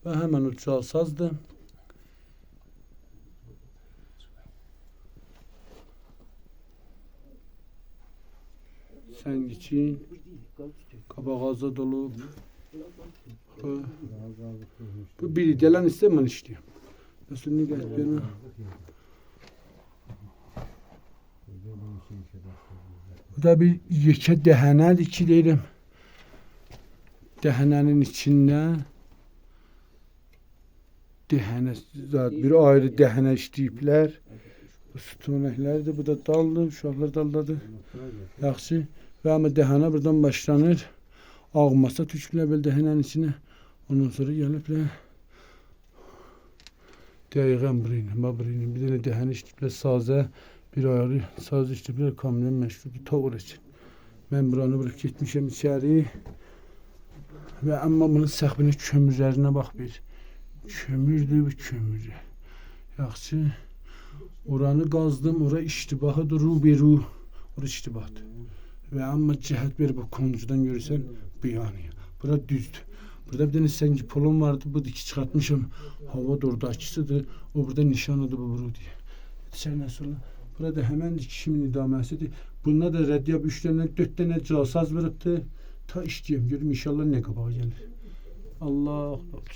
ve hemen o çalsazdı. Sen için kabağaza dolu. Bu biri gelen istemem istiyor. Nasıl ne geldi? Bu da bir yeke dehenedir ki derim. Dehenenin içinde dehene bir ayrı dehene işleyipler. Bu sütunəklərdir. Bu da daldır. Uşaqlar daldadır. Yaxşı. Və ama dehene buradan başlanır. Ağmasa tükürlər belə dehenenin içine. Ondan sonra geliplər. Dəqiqən birini. Bir tane dehene işleyiplər sazə. Bir ayağı saz işleyiplər kamilən məşğul bir tavır için. Ben buranı bırakıp gitmişim içeri. Ve ama bunun səxbinin kömürlərinə bax bir. Kömürdür bu kömürü. Yaxşı. Oranı qazdım. Ora iştibahıdır. Ruberu. Ora iştibahdır. Ve ama cəhət bir bu koncudan görürsən bu yanıyor. Bura düzdür. Burada bir tane səngi polon vardı. Bu diki çıxartmışım. Hava oradakisidir. O burada nişanıdır bu buru diye. Sen nasıl? Burada hemen dikişimin idaməsidir. Bunda da rədyab 3 dənə 4 dənə calsaz vurubdur. Ta işləyəm. Görüm inşallah ne qabağa gelir. Allah